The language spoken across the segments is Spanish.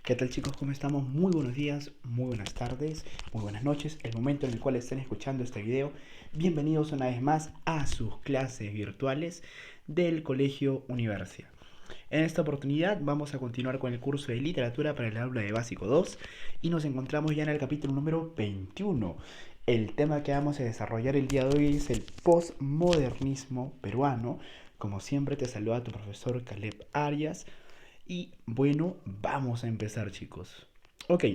¿Qué tal chicos? ¿Cómo estamos? Muy buenos días, muy buenas tardes, muy buenas noches, el momento en el cual estén escuchando este video. Bienvenidos una vez más a sus clases virtuales del Colegio Universidad. En esta oportunidad vamos a continuar con el curso de literatura para el aula de básico 2 y nos encontramos ya en el capítulo número 21. El tema que vamos a desarrollar el día de hoy es el postmodernismo peruano. Como siempre te saluda tu profesor Caleb Arias. Y bueno, vamos a empezar chicos. Ok,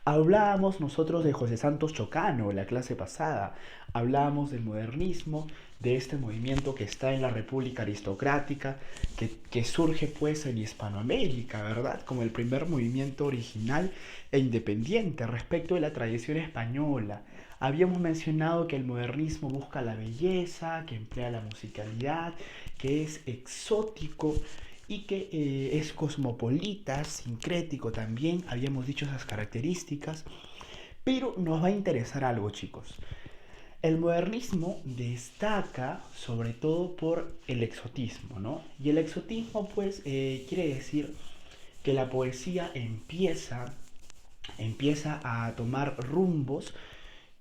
hablábamos nosotros de José Santos Chocano la clase pasada. Hablábamos del modernismo, de este movimiento que está en la República Aristocrática, que surge pues en Hispanoamérica, ¿verdad? Como el primer movimiento original e independiente respecto de la tradición española. Habíamos mencionado que el modernismo busca la belleza, que emplea la musicalidad, que es exótico y que es cosmopolita, sincrético también, habíamos dicho esas características, pero nos va a interesar algo chicos. El modernismo destaca sobre todo por el exotismo, ¿no? Y el exotismo pues quiere decir que la poesía empieza a tomar rumbos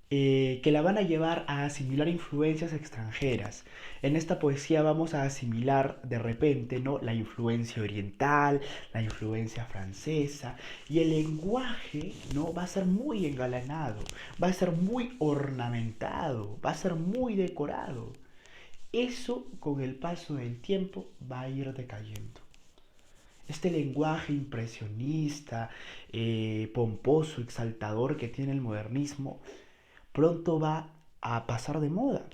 que la van a llevar a asimilar influencias extranjeras. En esta poesía vamos a asimilar de repente, ¿no?, la influencia oriental, la influencia francesa, y el lenguaje, ¿no?, va a ser muy engalanado, va a ser muy ornamentado, va a ser muy decorado. Eso con el paso del tiempo va a ir decayendo. Este lenguaje impresionista, pomposo, exaltador que tiene el modernismo, pronto va a pasar de moda,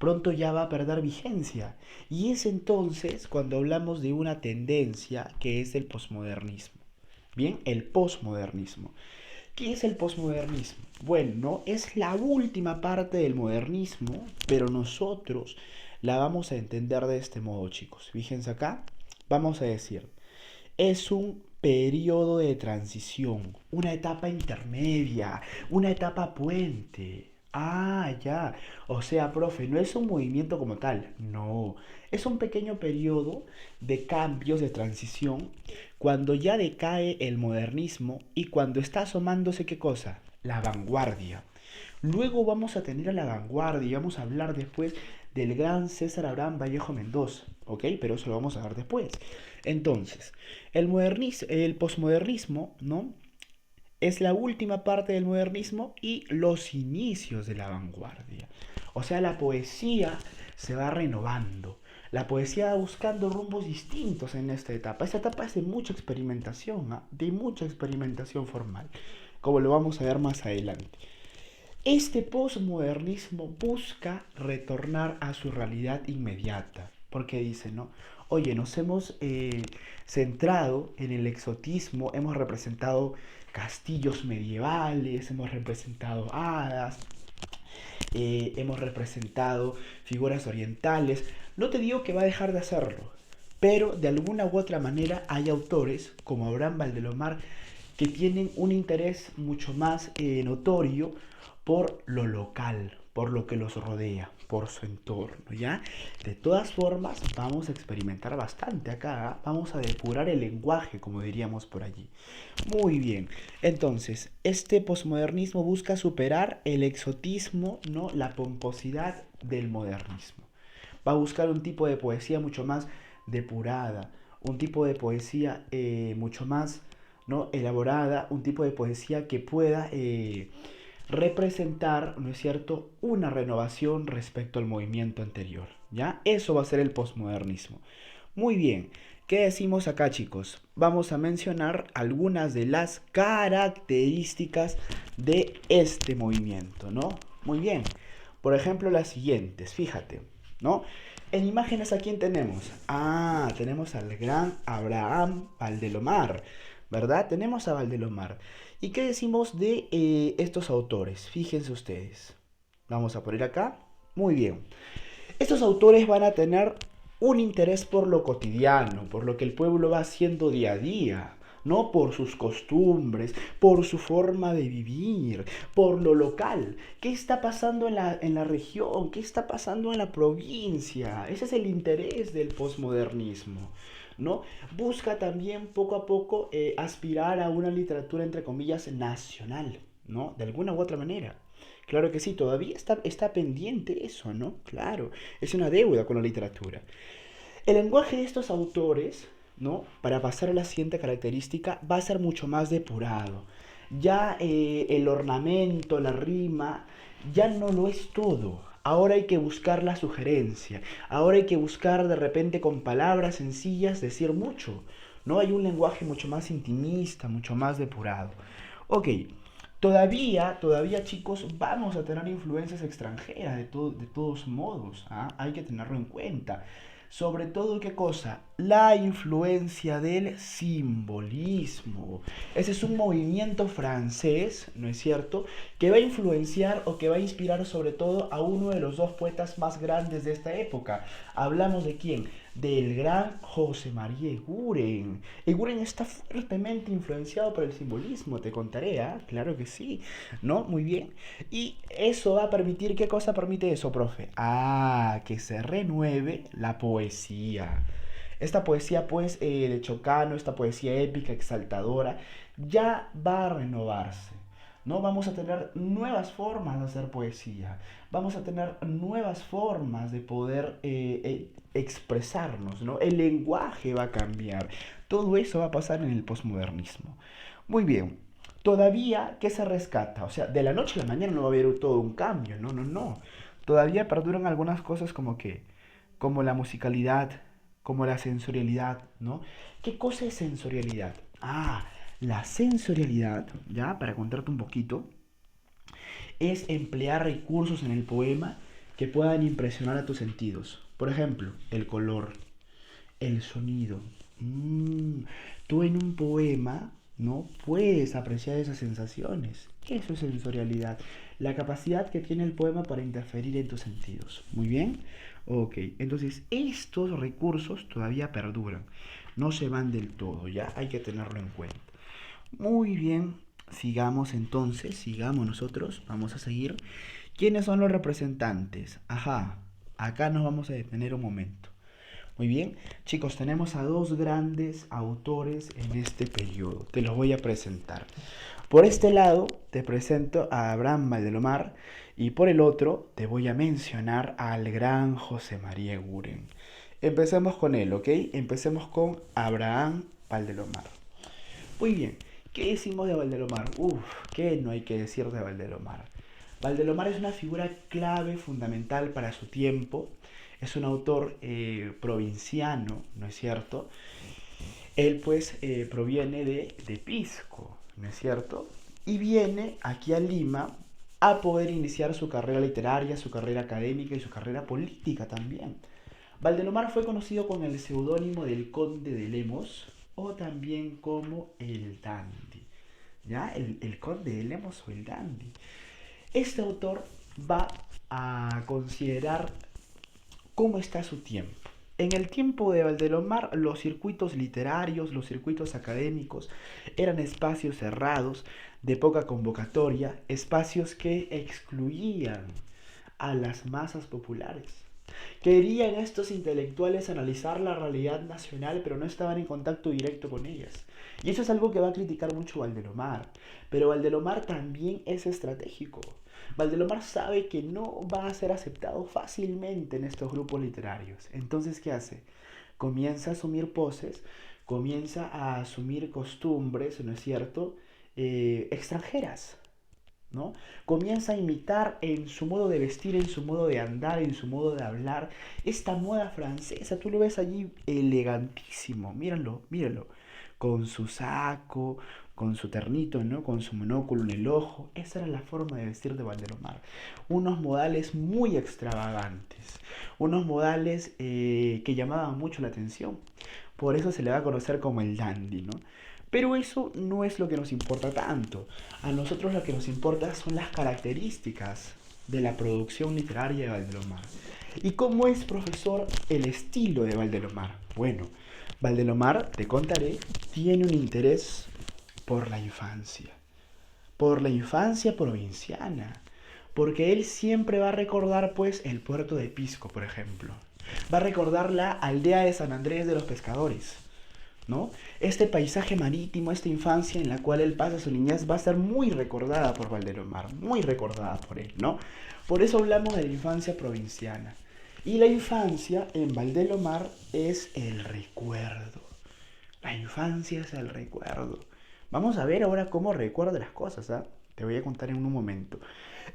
pronto ya va a perder vigencia. Y es entonces cuando hablamos de una tendencia que es el posmodernismo. Bien, el posmodernismo. ¿Qué es el posmodernismo? Bueno, no es la última parte del modernismo, pero nosotros la vamos a entender de este modo, chicos. Fíjense acá, vamos a decir, es un periodo de transición, una etapa intermedia, una etapa puente. Ah, ya. O sea, profe, no es un movimiento como tal, no. Es un pequeño periodo de cambios, de transición, cuando ya decae el modernismo y cuando está asomándose, ¿qué cosa? La vanguardia. Luego vamos a tener a la vanguardia y vamos a hablar después del gran César Abraham Vallejo Mendoza, ¿ok? Pero eso lo vamos a ver después. Entonces, el posmodernismo, ¿no?, es la última parte del modernismo y los inicios de la vanguardia. O sea, la poesía se va renovando. La poesía va buscando rumbos distintos en esta etapa. Esta etapa es de mucha experimentación, ¿eh?, de mucha experimentación formal, como lo vamos a ver más adelante. Este posmodernismo busca retornar a su realidad inmediata, porque dice, ¿no? Oye, nos hemos centrado en el exotismo, hemos representado castillos medievales, hemos representado hadas, hemos representado figuras orientales. No te digo que va a dejar de hacerlo, pero de alguna u otra manera hay autores como Abraham Valdelomar que tienen un interés mucho más notorio por lo local, por lo que los rodea, por su entorno, ¿ya? De todas formas, vamos a experimentar bastante acá, ¿eh? Vamos a depurar el lenguaje, como diríamos por allí. Muy bien, entonces, este posmodernismo busca superar el exotismo, ¿no?, la pomposidad del modernismo. Va a buscar un tipo de poesía mucho más depurada, un tipo de poesía mucho más, ¿no?, elaborada, un tipo de poesía que pueda representar, ¿no es cierto?, una renovación respecto al movimiento anterior, ¿ya? Eso va a ser el posmodernismo. Muy bien, ¿qué decimos acá, chicos? Vamos a mencionar algunas de las características de este movimiento, ¿no? Muy bien, por ejemplo, las siguientes, fíjate, ¿no? En imágenes, ¿a quién tenemos? Ah, tenemos al gran Abraham Valdelomar, ¿verdad? Tenemos a Valdelomar. ¿Y qué decimos de estos autores? Fíjense ustedes. Vamos a poner acá. Muy bien. Estos autores van a tener un interés por lo cotidiano, por lo que el pueblo va haciendo día a día, no por sus costumbres, por su forma de vivir, por lo local. ¿Qué está pasando en la región? ¿Qué está pasando en la provincia? Ese es el interés del posmodernismo. ¿no? Busca también poco a poco aspirar a una literatura, entre comillas, nacional, ¿no? De alguna u otra manera. Claro que sí, todavía está pendiente eso, ¿no? Claro, es una deuda con la literatura. El lenguaje de estos autores, ¿no? Para pasar a la siguiente característica, va a ser mucho más depurado. Ya el ornamento, la rima, ya no lo es todo. Ahora hay que buscar la sugerencia. Ahora hay que buscar de repente con palabras sencillas decir mucho. ¿No? Hay un lenguaje mucho más intimista, mucho más depurado. Ok, todavía chicos, vamos a tener influencias extranjeras de todos modos. ¿Ah? Hay que tenerlo en cuenta. Sobre todo, ¿qué cosa? La influencia del simbolismo. Ese es un movimiento francés, ¿no es cierto? Que va a influenciar o que va a inspirar sobre todo a uno de los dos poetas más grandes de esta época. ¿Hablamos de quién? Del gran José María Eguren. Eguren está fuertemente influenciado por el simbolismo, te contaré, ¿ah? Claro que sí, ¿no? Muy bien. Y eso va a permitir, ¿qué cosa permite eso, profe? Ah, que se renueve la poesía. Esta poesía, pues, de Chocano, esta poesía épica, exaltadora, ya va a renovarse. ¿No? Vamos a tener nuevas formas de hacer poesía. Vamos a tener nuevas formas de poder expresarnos, ¿no? El lenguaje va a cambiar. Todo eso va a pasar en el posmodernismo. Muy bien. Todavía, ¿qué se rescata? O sea, de la noche a la mañana no va a haber todo un cambio. No, no, no. Todavía perduran algunas cosas como la musicalidad, como la sensorialidad, ¿no? ¿Qué cosa es sensorialidad? Ah, la sensorialidad, ya, para contarte un poquito, es emplear recursos en el poema que puedan impresionar a tus sentidos. Por ejemplo, el color, el sonido. Mm, Tú en un poema no puedes apreciar esas sensaciones. Eso es sensorialidad. La capacidad que tiene el poema para interferir en tus sentidos. Muy bien. Ok, entonces estos recursos todavía perduran. No se van del todo, ya hay que tenerlo en cuenta. Muy bien, sigamos entonces, sigamos nosotros, vamos a seguir. ¿Quiénes son los representantes? Ajá, acá nos vamos a detener un momento. Muy bien, chicos, tenemos a dos grandes autores en este periodo. Te los voy a presentar. Por este lado, te presento a Abraham Valdelomar y por el otro, te voy a mencionar al gran José María Eguren. Empecemos con él, ¿ok? Empecemos con Abraham Valdelomar. Muy bien, ¿qué decimos de Valdelomar? Uf, ¿qué no hay que decir de Valdelomar? Valdelomar es una figura clave, fundamental para su tiempo. Es un autor provinciano, ¿no es cierto? Él pues proviene de Pisco, ¿no es cierto? Y viene aquí a Lima a poder iniciar su carrera literaria, su carrera académica y su carrera política también. Valdelomar fue conocido con el seudónimo del Conde de Lemos o también como el Dandy. ¿Ya? El Conde de Lemos o el Dandy. Este autor va a considerar cómo está su tiempo. En el tiempo de Valdelomar, los circuitos literarios, los circuitos académicos eran espacios cerrados, de poca convocatoria, espacios que excluían a las masas populares. Querían estos intelectuales analizar la realidad nacional, pero no estaban en contacto directo con ellas. Y eso es algo que va a criticar mucho Valdelomar. Pero Valdelomar también es estratégico. Valdelomar sabe que no va a ser aceptado fácilmente en estos grupos literarios. Entonces, ¿qué hace? Comienza a asumir poses, comienza a asumir costumbres, ¿no es cierto? Extranjeras, ¿no? Comienza a imitar en su modo de vestir, en su modo de andar, en su modo de hablar, esta moda francesa. Tú lo ves allí elegantísimo, míralo, míralo, con su saco, con su ternito, ¿no? Con su monóculo en el ojo. Esa era la forma de vestir de Valdelomar. Unos modales muy extravagantes, unos modales que llamaban mucho la atención. Por eso se le va a conocer como el dandy, ¿no? Pero eso no es lo que nos importa tanto. A nosotros lo que nos importa son las características de la producción literaria de Valdelomar. ¿Y cómo es, profesor, el estilo de Valdelomar? Bueno, Valdelomar, te contaré, tiene un interés por la infancia provinciana, porque él siempre va a recordar, pues, el puerto de Pisco, por ejemplo. Va a recordar la aldea de San Andrés de los Pescadores. ¿no? Este paisaje marítimo, esta infancia en la cual él pasa su niñez va a ser muy recordada por Valdelomar, muy recordada por él, ¿no? Por eso hablamos de la infancia provinciana. Y la infancia en Valdelomar es el recuerdo. La infancia es el recuerdo. Vamos a ver ahora cómo recuerda las cosas, ¿ah? Te voy a contar en un momento.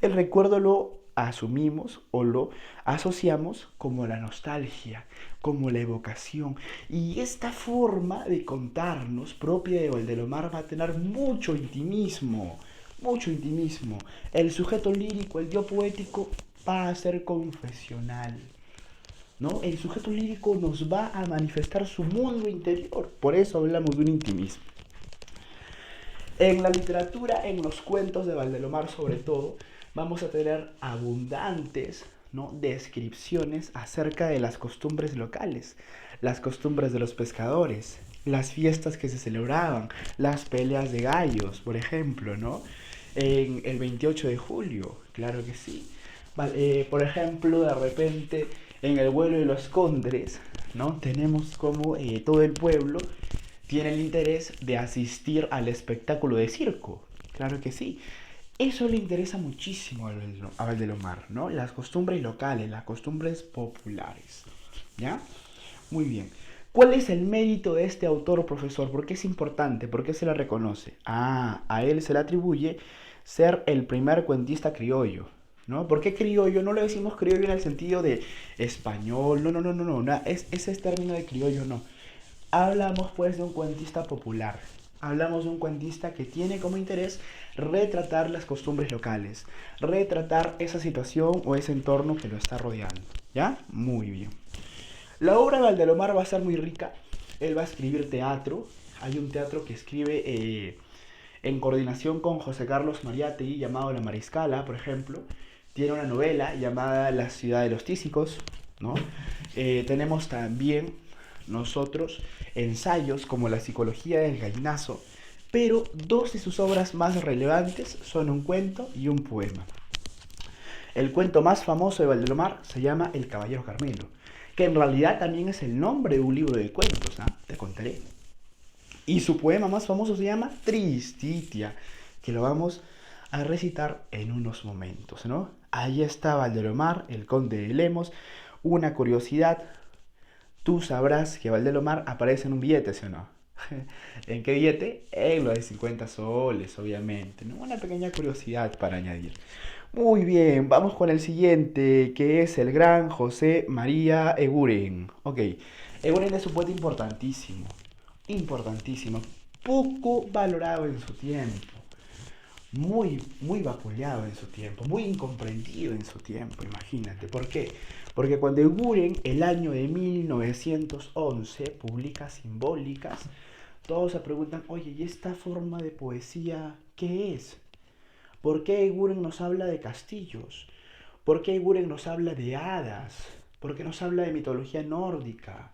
El recuerdo lo asumimos o lo asociamos como la nostalgia, como la evocación. Y esta forma de contarnos propia de Valdelomar va a tener mucho intimismo, mucho intimismo. El sujeto lírico, el yo poético, va a ser confesional. ¿No? El sujeto lírico nos va a manifestar su mundo interior. Por eso hablamos de un intimismo. En la literatura, en los cuentos de Valdelomar sobre todo, vamos a tener abundantes, ¿no?, descripciones acerca de las costumbres locales, las costumbres de los pescadores, las fiestas que se celebraban, las peleas de gallos, por ejemplo, ¿no? En el 28 de julio, claro que sí. Por ejemplo, de repente, en el vuelo de los cóndores, ¿no? Tenemos como todo el pueblo tiene el interés de asistir al espectáculo de circo. Claro que sí. Eso le interesa muchísimo a Valdelomar, ¿no? Las costumbres locales, las costumbres populares. ¿Ya? Muy bien. ¿Cuál es el mérito de este autor, profesor? ¿Por qué es importante? ¿Por qué se le reconoce? Ah, a él se le atribuye ser el primer cuentista criollo, ¿no? ¿Por qué criollo? No le decimos criollo en el sentido de español, no, ese término de criollo no. Hablamos pues de un cuentista popular. Hablamos de un cuentista que tiene como interés retratar las costumbres locales, retratar esa situación o ese entorno que lo está rodeando. ¿Ya? Muy bien. La obra de Valdelomar va a ser muy rica. Él va a escribir teatro. Hay un teatro que escribe en coordinación con José Carlos Mariátegui llamado La Mariscala, por ejemplo. Tiene una novela llamada La ciudad de los tísicos, ¿no? Tenemos también nosotros ensayos como La psicología del gallinazo, pero dos de sus obras más relevantes son un cuento y un poema. El cuento más famoso de Valdelomar se llama El Caballero Carmelo, que en realidad también es el nombre de un libro de cuentos, ¿ah? Te contaré. Y su poema más famoso se llama Tristitia, que lo vamos a recitar en unos momentos, ¿no? Ahí está Valdelomar, el conde de Lemos. Una curiosidad, tú sabrás que Valdelomar aparece en un billete, ¿sí o no? ¿En qué billete? En lo de 50 soles, obviamente, ¿no? Una pequeña curiosidad para añadir. Muy bien, vamos con el siguiente, que es el gran José María Eguren. Ok, Eguren es un poeta importantísimo, importantísimo, poco valorado en su tiempo, muy vapuleado en su tiempo, muy incomprendido en su tiempo, imagínate. ¿Por qué? Porque cuando Eguren, el año de 1911, publica Simbólicas, todos se preguntan, oye, ¿y esta forma de poesía qué es? ¿Por qué Eguren nos habla de castillos? ¿Por qué Eguren nos habla de hadas? ¿Por qué nos habla de mitología nórdica?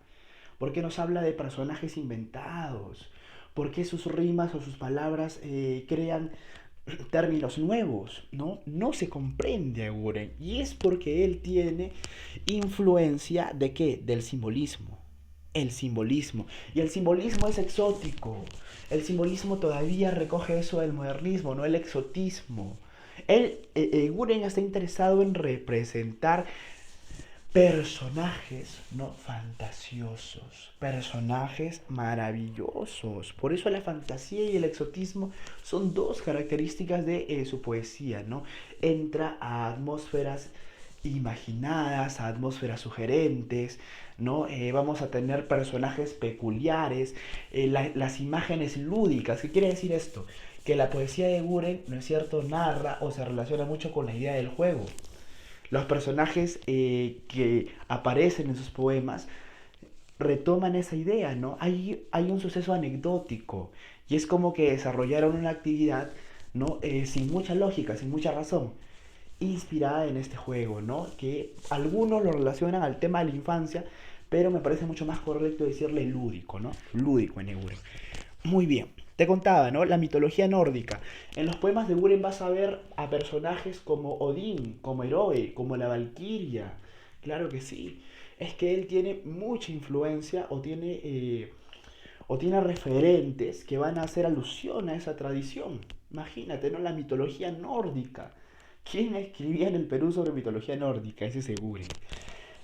¿Por qué nos habla de personajes inventados? ¿Por qué sus rimas o sus palabras crean términos nuevos? ¿No? No se comprende a Eguren. Y es porque él tiene influencia de qué? Del simbolismo. El simbolismo. Y el simbolismo es exótico. El simbolismo todavía recoge eso del modernismo, no el exotismo. Eguren está interesado en representar personajes no fantasiosos, personajes maravillosos. Por eso la fantasía y el exotismo son dos características de su poesía, ¿no? Entra a atmósferas imaginadas, a atmósferas sugerentes, ¿no? Vamos a tener personajes peculiares, las imágenes lúdicas. ¿Qué quiere decir esto? Que la poesía de Guren, ¿no es cierto?, narra o se relaciona mucho con la idea del juego. Los personajes que aparecen en sus poemas retoman esa idea, ¿no? Hay un suceso anecdótico y es como que desarrollaron una actividad, ¿no? Sin mucha lógica, sin mucha razón, inspirada en este juego, ¿no? Que algunos lo relacionan al tema de la infancia, pero me parece mucho más correcto decirle lúdico, ¿no? Lúdico en Eguren. Muy bien. Te contaba, ¿no? La mitología nórdica. En los poemas de Guren vas a ver a personajes como Odín, como Heroe, como la Valquiria. Claro que sí. Es que él tiene mucha influencia o tiene referentes que van a hacer alusión a esa tradición. Imagínate, ¿no? La mitología nórdica. ¿Quién escribía en el Perú sobre mitología nórdica? Ese seguro.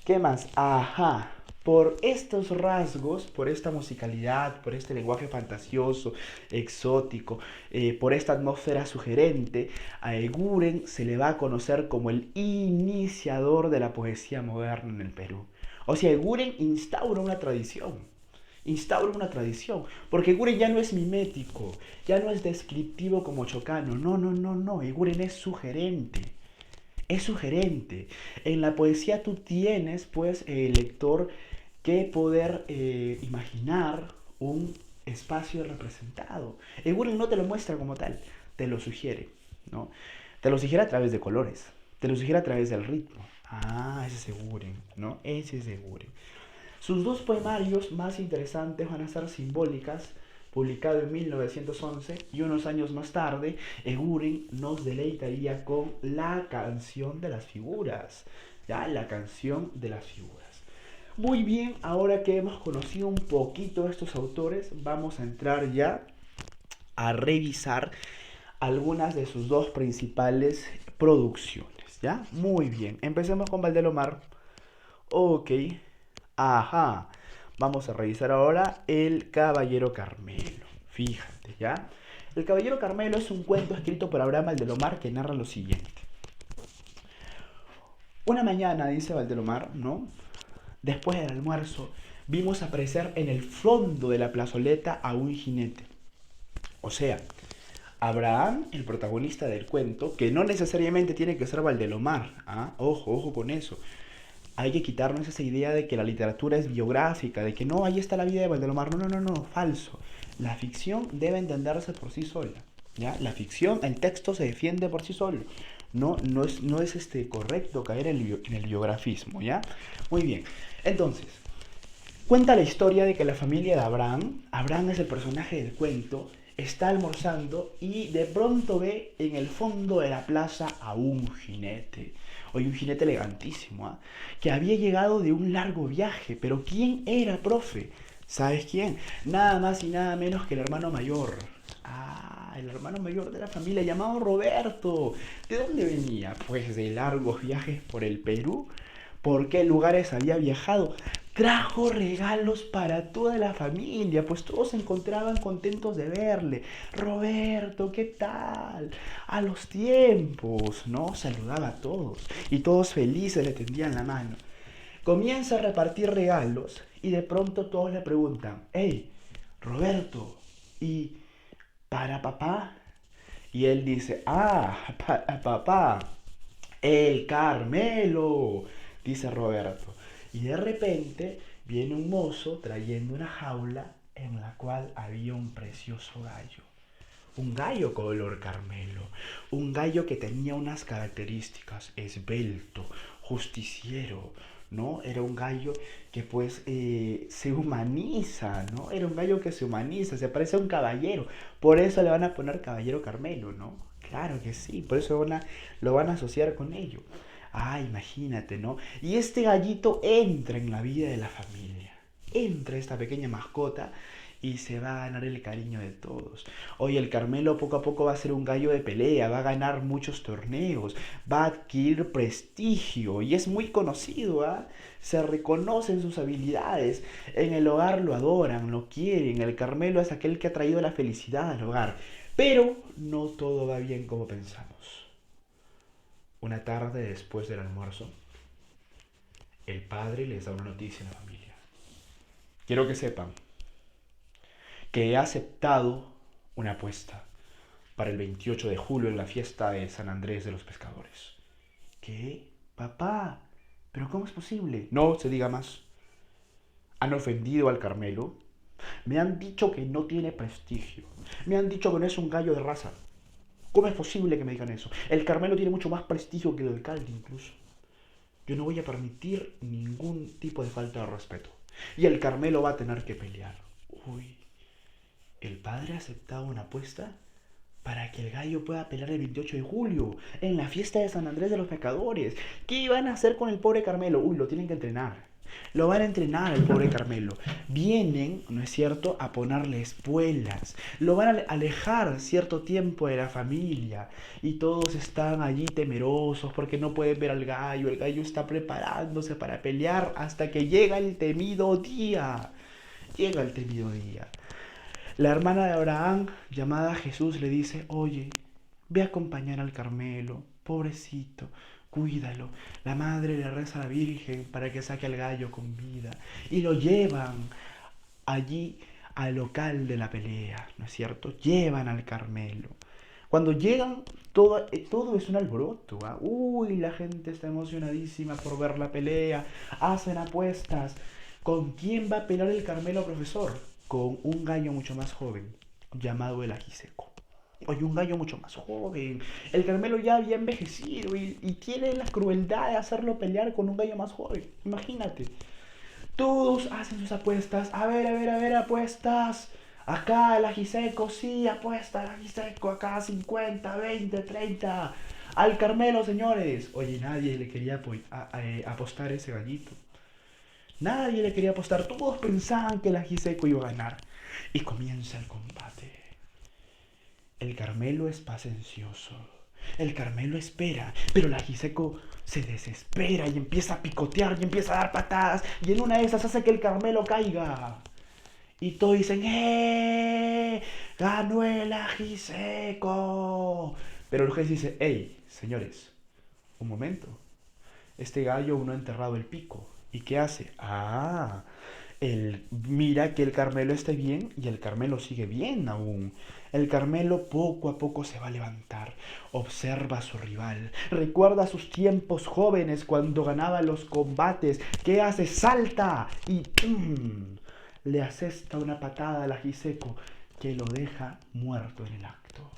¿Qué más? Ajá. Por estos rasgos, por esta musicalidad, por este lenguaje fantasioso, exótico, por esta atmósfera sugerente, a Eguren se le va a conocer como el iniciador de la poesía moderna en el Perú. O sea, Eguren instaura una tradición, porque Eguren ya no es mimético, ya no es descriptivo como Chocano, no, no, no, no, Eguren es sugerente. Es sugerente. En la poesía tú tienes, pues, lector, que poder imaginar un espacio representado. Eguren no te lo muestra como tal, te lo sugiere, ¿no? Te lo sugiere a través de colores, te lo sugiere a través del ritmo. Ah, ese es Eguren, ¿no? Ese es Eguren. Sus dos poemarios más interesantes van a ser Simbólicas, publicado en 1911, y unos años más tarde, Eguren nos deleitaría con La canción de las figuras. ¿Ya? La canción de las figuras. Muy bien, ahora que hemos conocido un poquito de estos autores, vamos a entrar ya a revisar algunas de sus dos principales producciones. ¿Ya? Muy bien, empecemos con Valdelomar. Ok, ajá. Vamos a revisar ahora El Caballero Carmelo. Fíjate, ¿ya? El Caballero Carmelo es un cuento escrito por Abraham Valdelomar que narra lo siguiente. Una mañana, dice Valdelomar, ¿no? Después del almuerzo, vimos aparecer en el fondo de la plazoleta a un jinete. O sea, Abraham, el protagonista del cuento, que no necesariamente tiene que ser Valdelomar, ¿ah? Ojo, ojo con eso. Hay que quitarnos esa idea de que la literatura es biográfica, de que no, ahí está la vida de Valdelomar. No, no, no, no, falso. La ficción debe entenderse por sí sola. ¿Ya? La ficción, el texto se defiende por sí solo. No es correcto caer en el biografismo, ¿ya? Muy bien. Entonces, cuenta la historia de que la familia de Abraham es el personaje del cuento, está almorzando y de pronto ve en el fondo de la plaza a un jinete. Oye, un jinete elegantísimo, ¿eh? Que había llegado de un largo viaje. Pero ¿quién era, profe? ¿Sabes quién? Nada más y nada menos que el hermano mayor. Ah, el hermano mayor de la familia llamado Roberto. ¿De dónde venía? Pues de largos viajes por el Perú. ¿Por qué lugares había viajado? Trajo regalos para toda la familia, pues todos se encontraban contentos de verle. Roberto, ¿qué tal? A los tiempos, ¿no? Saludaba a todos y todos felices le tendían la mano. Comienza a repartir regalos y de pronto todos le preguntan, hey, Roberto, ¿y para papá? Y él dice, ah, para papá, el Carmelo, dice Roberto. Y de repente viene un mozo trayendo una jaula en la cual había un precioso gallo. Un gallo color carmelo. Un gallo que tenía unas características. Esbelto, justiciero, ¿no? Era un gallo que pues se humaniza, ¿no? Era un gallo que se humaniza, se parece a un caballero. Por eso le van a poner caballero Carmelo, ¿no? Claro que sí, por eso lo van a asociar con ello. Ah, imagínate, ¿no? Y este gallito entra en la vida de la familia. Entra esta pequeña mascota y se va a ganar el cariño de todos. Hoy el Carmelo poco a poco va a ser un gallo de pelea, va a ganar muchos torneos, va a adquirir prestigio y es muy conocido, ¿ah? Se reconocen sus habilidades, en el hogar lo adoran, lo quieren, el Carmelo es aquel que ha traído la felicidad al hogar, pero no todo va bien como pensamos. Una tarde después del almuerzo, el padre les da una noticia a la familia. Quiero que sepan que he aceptado una apuesta para el 28 de julio en la fiesta de San Andrés de los Pescadores. ¿Qué? Papá, ¿pero cómo es posible? No se diga más. Han ofendido al Carmelo. Me han dicho que no tiene prestigio. Me han dicho que no es un gallo de raza. ¿Cómo es posible que me digan eso? El Carmelo tiene mucho más prestigio que el alcalde incluso. Yo no voy a permitir ningún tipo de falta de respeto. Y el Carmelo va a tener que pelear. Uy, el padre ha aceptado una apuesta para que el gallo pueda pelear el 28 de julio, en la fiesta de San Andrés de los Pescadores. ¿Qué iban a hacer con el pobre Carmelo? Uy, lo tienen que entrenar. Lo van a entrenar al pobre Carmelo. Vienen, ¿no es cierto?, a ponerle espuelas. Lo van a alejar cierto tiempo de la familia. Y todos están allí temerosos porque no pueden ver al gallo. El gallo está preparándose para pelear hasta que llega el temido día. Llega el temido día. La hermana de Abraham, llamada Jesús, le dice, oye, ve a acompañar al Carmelo, pobrecito, cuídalo. La madre le reza a la Virgen para que saque al gallo con vida. Y lo llevan allí al local de la pelea, ¿no es cierto? Llevan al Carmelo. Cuando llegan, todo es un alboroto. ¿Ah? Uy, la gente está emocionadísima por ver la pelea. Hacen apuestas. ¿Con quién va a pelear el Carmelo, profesor? Con un gallo mucho más joven, llamado el ajiseco. Oye, un gallo mucho más joven. El Carmelo ya había envejecido y tiene la crueldad de hacerlo pelear con un gallo más joven. Imagínate. Todos hacen sus apuestas. A ver, apuestas. Acá el ajiseco, sí, apuesta el ajiseco. Acá 50, 20, 30. Al Carmelo, señores. Oye, nadie le quería apostar ese gallito. Nadie le quería apostar. Todos pensaban que el ajiseco iba a ganar. Y comienza el combate. El Carmelo es paciencioso. El Carmelo espera, pero el ajiseco se desespera y empieza a picotear y empieza a dar patadas. Y en una de esas hace que el Carmelo caiga. Y todos dicen, ¡eh! ¡Ganó el ajiseco! Pero el juez dice, ¡ey, señores! Un momento. Este gallo aún no ha enterrado el pico. ¿Y qué hace? Ah, él mira que el Carmelo está bien y el Carmelo sigue bien aún. El Carmelo poco a poco se va a levantar, observa a su rival, recuerda sus tiempos jóvenes cuando ganaba los combates. ¿Qué hace? ¡Salta! Y ¡pum! Le asesta una patada al ajiseco que lo deja muerto en el acto.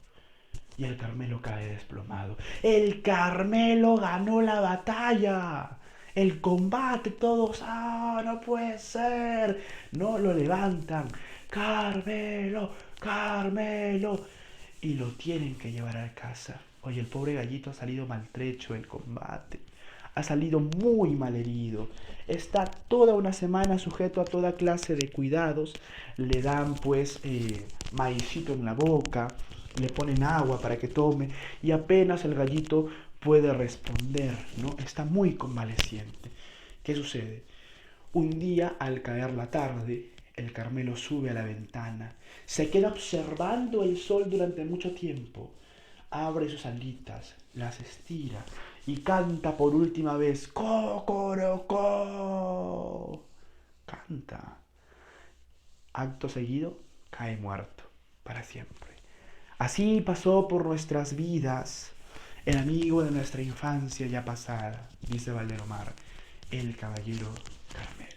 Y el Carmelo cae desplomado. ¡El Carmelo ganó la batalla! El combate, todos, ¡ah, no puede ser! No lo levantan. ¡Carmelo! ¡Carmelo! Y lo tienen que llevar a casa. Oye, el pobre gallito ha salido maltrecho del combate. Ha salido muy mal herido. Está toda una semana sujeto a toda clase de cuidados. Le dan pues maicito en la boca, le ponen agua para que tome y apenas el gallito puede responder, ¿no? Está muy convaleciente. ¿Qué sucede? Un día, al caer la tarde, el Carmelo sube a la ventana, se queda observando el sol durante mucho tiempo, abre sus alitas, las estira y canta por última vez, ¡Cocorocó! Canta. Acto seguido, cae muerto, para siempre. Así pasó por nuestras vidas el amigo de nuestra infancia ya pasada, dice Valdelomar, el caballero Carmelo.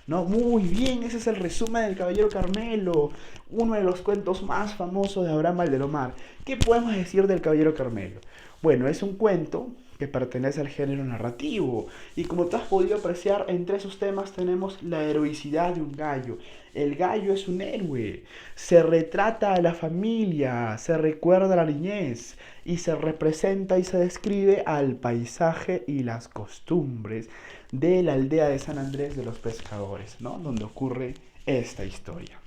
No, muy bien, ese es el resumen del caballero Carmelo, uno de los cuentos más famosos de Abraham Valdelomar. ¿Qué podemos decir del caballero Carmelo? Bueno, es un cuento que pertenece al género narrativo. Y como tú has podido apreciar, entre esos temas tenemos la heroicidad de un gallo. El gallo es un héroe. Se retrata a la familia, se recuerda a la niñez y se representa y se describe al paisaje y las costumbres de la aldea de San Andrés de los Pescadores, ¿no? Donde ocurre esta historia.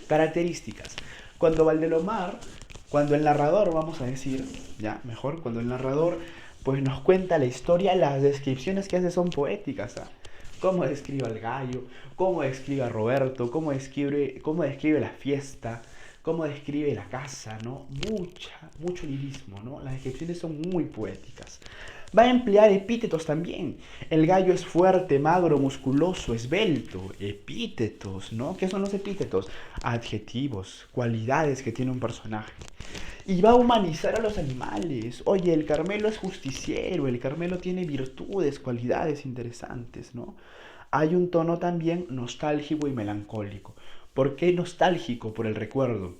Características. Cuando el narrador, vamos a decir, ya, mejor, cuando el narrador pues nos cuenta la historia, las descripciones que hace son poéticas, ¿ah? Cómo describe al gallo, cómo describe a Roberto, cómo describe la fiesta, cómo describe la casa, ¿no? Mucho lirismo, ¿no? Las descripciones son muy poéticas. Va a emplear epítetos también. El gallo es fuerte, magro, musculoso, esbelto. Epítetos, ¿no? ¿Qué son los epítetos? Adjetivos, cualidades que tiene un personaje. Y va a humanizar a los animales. Oye, el Carmelo es justiciero, el Carmelo tiene virtudes, cualidades interesantes, ¿no? Hay un tono también nostálgico y melancólico. ¿Por qué nostálgico? Por el recuerdo.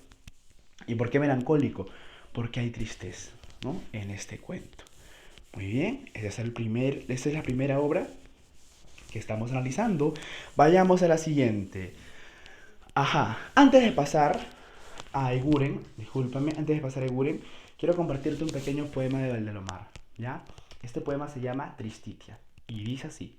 ¿Y por qué melancólico? Porque hay tristeza, ¿no? En este cuento. Muy bien, esta es la primera obra que estamos analizando. Vayamos a la siguiente. Ajá, antes de pasar a Eguren, quiero compartirte un pequeño poema de Valdelomar, ¿ya? Este poema se llama Tristitia y dice así.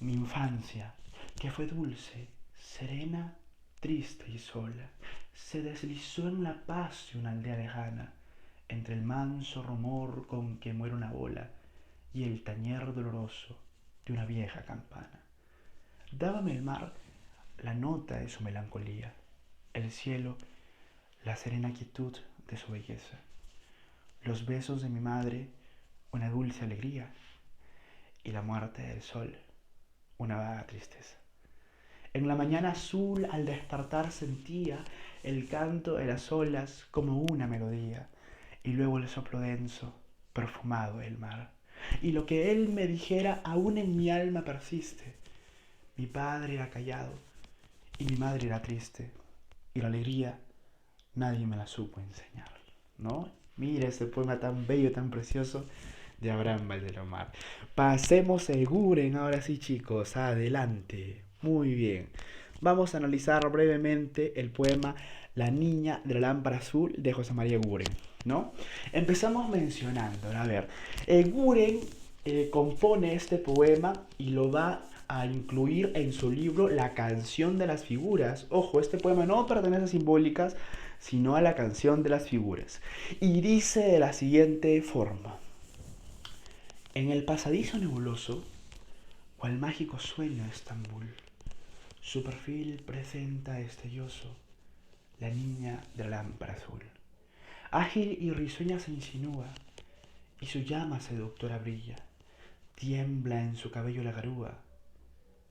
Mi infancia, que fue dulce, serena, triste y sola, se deslizó en la paz de una aldea lejana, entre el manso rumor con que muere una bola y el tañer doloroso de una vieja campana. Dábame el mar la nota de su melancolía, el cielo la serena quietud de su belleza, los besos de mi madre una dulce alegría y la muerte del sol una vaga tristeza. En la mañana azul al despertar sentía el canto de las olas como una melodía y luego el soplo denso, perfumado del mar. Y lo que él me dijera aún en mi alma persiste. Mi padre era callado y mi madre era triste y la alegría nadie me la supo enseñar, ¿no? Mira este poema tan bello, tan precioso de Abraham Valdelomar. Pasemos el Guren, ahora sí chicos, adelante. Muy bien. Vamos a analizar brevemente el poema La niña de la lámpara azul de José María Guren, ¿no? Empezamos mencionando, a ver, Guren compone este poema y lo va a incluir en su libro La canción de las figuras. Ojo, este poema no pertenece a Simbólicas, sino a la canción de las figuras. Y dice de la siguiente forma. En el pasadizo nebuloso, cual mágico sueño de Estambul, su perfil presenta destelloso la niña de la lámpara azul. Ágil y risueña se insinúa, y su llama seductora brilla. Tiembla en su cabello la garúa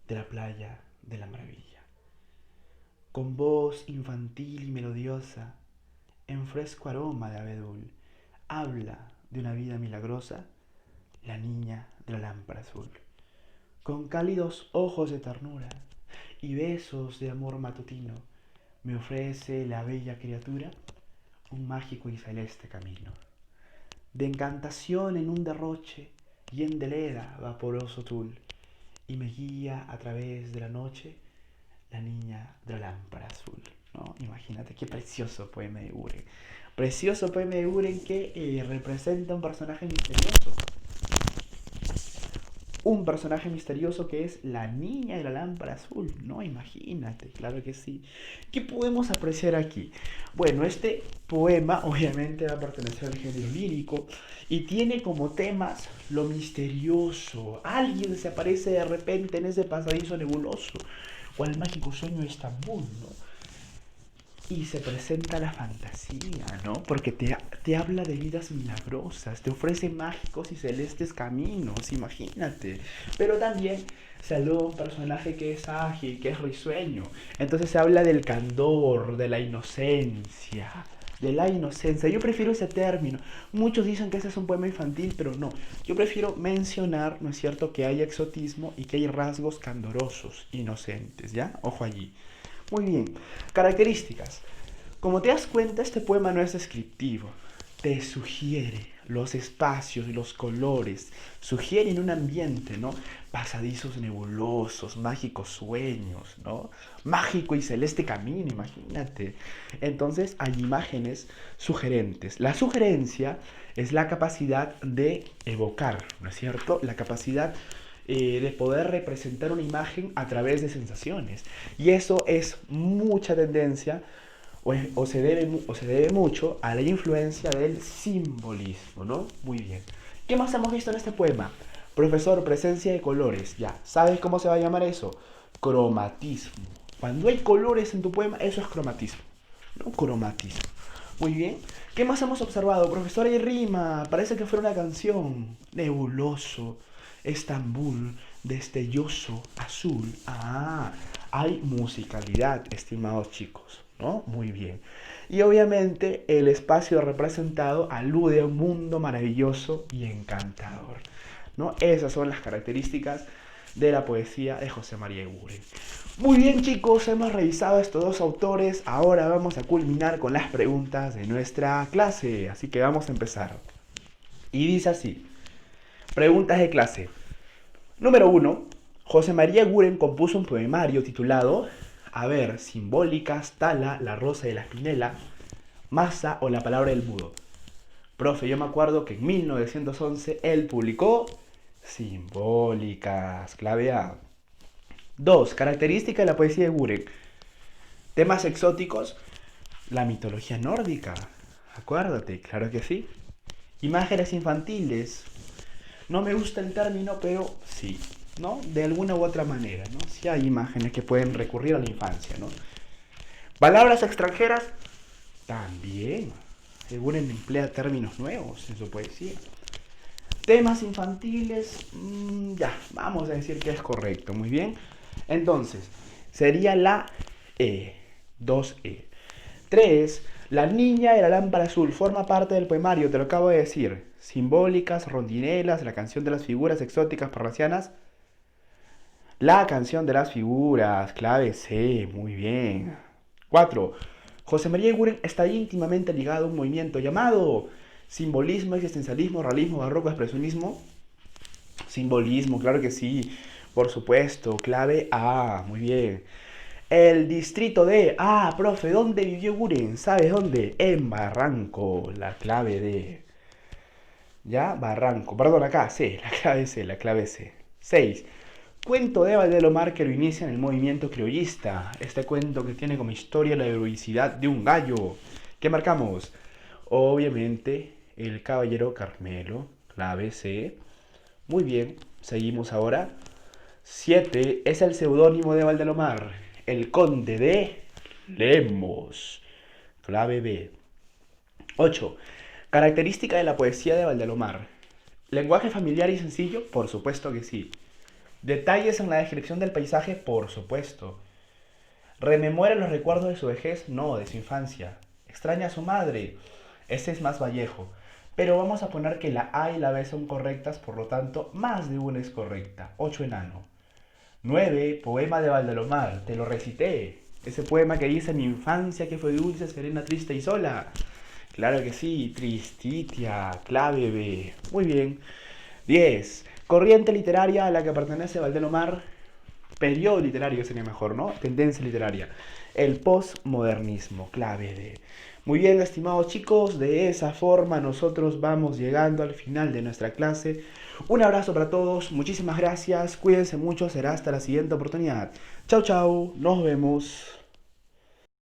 de la playa de la maravilla. Con voz infantil y melodiosa, en fresco aroma de abedul, habla de una vida milagrosa la niña de la lámpara azul. Con cálidos ojos de ternura y besos de amor matutino, me ofrece la bella criatura un mágico y celeste camino. De encantación en un derroche y en deleda vaporoso tul, y me guía a través de la noche la niña de la lámpara azul, ¿no? Imagínate qué precioso poema de Guren. Precioso poema de Guren que representa un personaje misterioso. Un personaje misterioso que es la niña de la lámpara azul, ¿no? Imagínate, claro que sí. ¿Qué podemos apreciar aquí? Bueno, este poema obviamente va a pertenecer al género lírico y tiene como temas lo misterioso. Alguien se aparece de repente en ese pasadizo nebuloso o al mágico sueño de Estambul, ¿no? Y se presenta la fantasía, ¿no? Porque te habla de vidas milagrosas, te ofrece mágicos y celestes caminos, imagínate. Pero también se habla de un personaje que es ágil, que es risueño. Entonces se habla del candor, de la inocencia. De la inocencia. Yo prefiero ese término. Muchos dicen que ese es un poema infantil, pero no. Yo prefiero mencionar, ¿no es cierto?, que hay exotismo y que hay rasgos candorosos, inocentes, ¿ya? Ojo allí. Muy bien. Características. Como te das cuenta, este poema no es descriptivo. Te sugiere los espacios, los colores. Sugieren un ambiente, ¿no? Pasadizos nebulosos, mágicos sueños, ¿no? Mágico y celeste camino, imagínate. Entonces hay imágenes sugerentes. La sugerencia es la capacidad de evocar, ¿no es cierto? La capacidad de poder representar una imagen a través de sensaciones. Y eso es mucha tendencia o se debe mucho a la influencia del simbolismo, ¿no? Muy bien. ¿Qué más hemos visto en este poema? Profesor, presencia de colores. Ya, ¿sabes cómo se va a llamar eso? Cromatismo. Cuando hay colores en tu poema, eso es cromatismo, ¿no? Cromatismo. Muy bien. ¿Qué más hemos observado? Profesor, hay rima. Parece que fuera una canción. Nebuloso. Estambul, destelloso, azul. Ah, hay musicalidad, estimados chicos, ¿no? Muy bien. Y obviamente el espacio representado alude a un mundo maravilloso y encantador, ¿no? Esas son las características de la poesía de José María Eguren. Muy bien chicos, hemos revisado estos dos autores, ahora vamos a culminar con las preguntas de nuestra clase, así que vamos a empezar. Y dice así, preguntas de clase. Número 1. José María Eguren compuso un poemario titulado, a ver, Simbólicas, Tala, La Rosa de la Espinela, Masa o La Palabra del Mudo. Profe, yo me acuerdo que en 1911 él publicó Simbólicas, clave A. 2. Característica de la poesía de Guren. Temas exóticos, la mitología nórdica. Acuérdate, claro que sí. Imágenes infantiles. No me gusta el término, pero sí, ¿no? De alguna u otra manera, ¿no? Sí hay imágenes que pueden recurrir a la infancia, ¿no? Palabras extranjeras, también. Guren emplea términos nuevos en su poesía. Temas infantiles, ya, vamos a decir que es correcto, muy bien. Entonces, sería la E, 2E. 3. La niña de la lámpara azul forma parte del poemario, te lo acabo de decir. Simbólicas, rondinelas, la canción de las figuras exóticas parnasianas. La canción de las figuras, clave C, muy bien. 4. José María Eguren está íntimamente ligado a un movimiento llamado simbolismo, existencialismo, realismo, barroco, expresionismo. Simbolismo, claro que sí, por supuesto, clave A, muy bien. El distrito de... Ah, profe, ¿dónde vivió Guren? ¿Sabes dónde? En Barranco, la clave D. ¿Ya? Barranco. Perdón, acá, C, la clave C, la clave C. 6. Cuento de Valdelomar que lo inicia en el movimiento criollista. Este cuento que tiene como historia la heroicidad de un gallo. ¿Qué marcamos? Obviamente, el caballero Carmelo, clave C. Muy bien, seguimos ahora. 7. Es el seudónimo de Valdelomar, el conde de Lemos, clave B. 8. Característica de la poesía de Valdelomar. Lenguaje familiar y sencillo, por supuesto que sí. Detalles en la descripción del paisaje, por supuesto. Rememora los recuerdos de su vejez, no, de su infancia. Extraña a su madre, ese es más Vallejo. Pero vamos a poner que la A y la B son correctas, por lo tanto, más de una es correcta. 8 enano. 9. Poema de Valdelomar. Te lo recité. Ese poema que dice: mi infancia que fue dulce, serena, triste y sola. Claro que sí. Tristitia. Clave B. Muy bien. 10. Corriente literaria a la que pertenece Valdelomar. Periodo literario sería mejor, ¿no? Tendencia literaria. El postmodernismo. Clave D. Muy bien, estimados chicos, de esa forma nosotros vamos llegando al final de nuestra clase. Un abrazo para todos, muchísimas gracias, cuídense mucho, será hasta la siguiente oportunidad. Chau, chau, nos vemos.